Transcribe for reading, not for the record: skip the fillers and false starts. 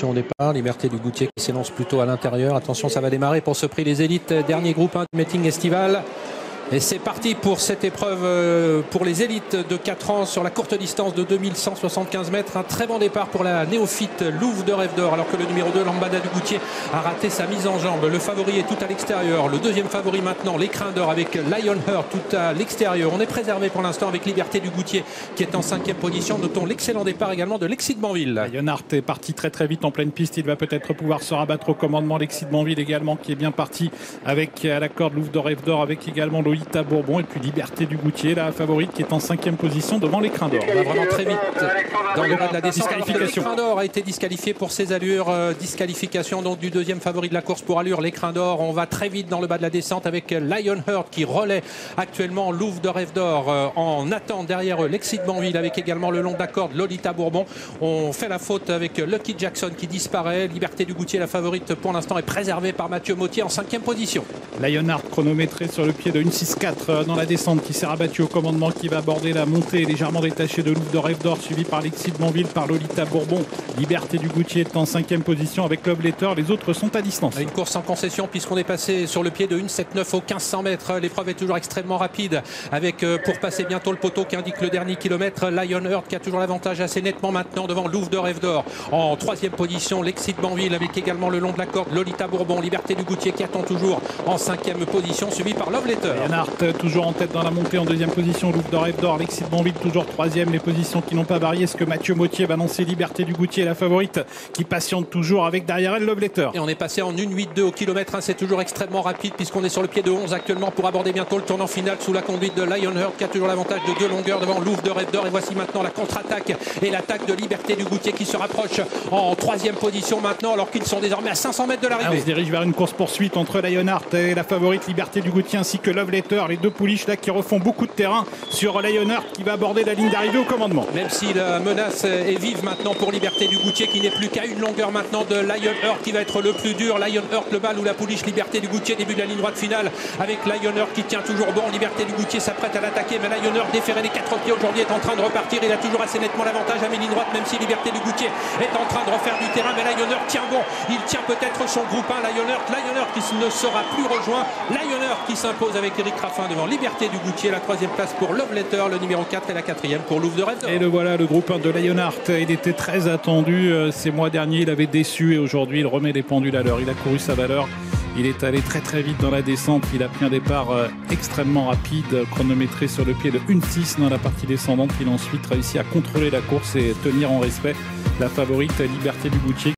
Attention au départ, Liberté du Goutier qui s'élance plutôt à l'intérieur. Attention, ça va démarrer pour ce prix des élites, dernier groupe 1 du meeting estival. Et c'est parti pour cette épreuve pour les élites de 4 ans sur la courte distance de 2175 mètres. Un très bon départ pour la néophyte Louvre de Rêve d'Or, alors que le numéro 2, Lambada du Goutier, a raté sa mise en jambe. Le favori est tout à l'extérieur. Le deuxième favori maintenant, l'Écrin d'Or avec Lionheart tout à l'extérieur. On est préservé pour l'instant avec Liberté du Goutier qui est en 5e position. Notons l'excellent départ également de Lexi de Banville. Lionheart est parti très très vite en pleine piste. Il va peut-être pouvoir se rabattre au commandement. Lexi de Banville également qui est bien parti avec à la corde Louvre de Rêve d'Or avec également Lolita Bourbon et puis Liberté du Goutier, la favorite qui est en 5e position devant l'Écrin d'Or. On va vraiment très vite dans le bas de la disqualification. L'Écrin d'Or a été disqualifié pour ses allures. Disqualification donc du deuxième favori de la course pour allure, l'Écrin d'Or. On va très vite dans le bas de la descente avec Lionheart qui relaie actuellement Louvre de Rêve d'Or en attente derrière Lexi de Banville avec également le long de la corde Lolita Bourbon. On fait la faute avec Lucky Jackson qui disparaît. Liberté du Goutier, la favorite pour l'instant, est préservée par Mathieu Mottier en 5e position. Lionheart chronométré sur le pied de 1,64 dans la descente qui s'est rabattu au commandement, qui va aborder la montée légèrement détachée de Louvre de Rêve d'Or, suivi par Lexi de Banville, par Lolita Bourbon. Liberté du Goutier est en 5e position avec Love Letter. Les autres sont à distance. Une course sans concession puisqu'on est passé sur le pied de 1,79 aux 1500 mètres. L'épreuve est toujours extrêmement rapide avec pour passer bientôt le poteau qui indique le dernier kilomètre. Lionheart qui a toujours l'avantage assez nettement maintenant devant Louvre de Rêve d'Or. En 3e position, Lexi de Banville avec également le long de la corde Lolita Bourbon. Liberté du Goutier qui attend toujours en 5e position, suivi par Love Letter. Lionheart toujours en tête dans la montée en 2e position. Louvre de Rêve d'Or, Lexi de Banville toujours 3e. Les positions qui n'ont pas varié. Est-ce que Mathieu Mottier va lancer Liberté du Goutier, la favorite qui patiente toujours avec derrière elle Love Letter. Et on est passé en 1,82 au kilomètre 1. C'est toujours extrêmement rapide puisqu'on est sur le pied de 11 actuellement pour aborder bientôt le tournant final sous la conduite de Lionheart qui a toujours l'avantage de 2 longueurs devant Louvre de Rêve d'Or. Et voici maintenant la contre-attaque et l'attaque de Liberté du Goutier qui se rapproche en 3e position maintenant alors qu'ils sont désormais à 500 mètres de l'arrivée. On se dirige vers une course-poursuite entre Lionheart et la favorite Liberté du Goutier ainsi que Love Letter. Les deux pouliches là qui refont beaucoup de terrain sur Lionheart qui va aborder la ligne d'arrivée au commandement. Même si la menace est vive maintenant pour Liberté du Goutier qui n'est plus qu'à une longueur maintenant de Lionheart qui va être le plus dur. Lionheart, le bal ou la pouliche Liberté du Goutier, début de la ligne droite finale avec Lionheart qui tient toujours bon. Liberté du Goutier s'apprête à l'attaquer mais Lionheart déféré des 4 pieds aujourd'hui est en train de repartir. Il a toujours assez nettement l'avantage à mi-ligne droite même si Liberté du Goutier est en train de refaire du terrain mais Lionheart tient bon. Il tient peut-être son groupe 1. Lionheart qui ne sera plus rejoint. Lionheart qui s'impose avec Eric Raffin devant Liberté du Goutier. La 3e place pour Love Letter, le numéro 4 et la 4e pour Louvre de Rêve d'Or. Et le voilà, le groupe 1 de Lionheart. Il était très attendu ces mois derniers. Il avait déçu et aujourd'hui il remet les pendules à l'heure. Il a couru sa valeur. Il est allé très très vite dans la descente. Il a pris un départ extrêmement rapide, chronométré sur le pied de 1,6 dans la partie descendante. Il a ensuite réussi à contrôler la course et tenir en respect la favorite Liberté du Goutier.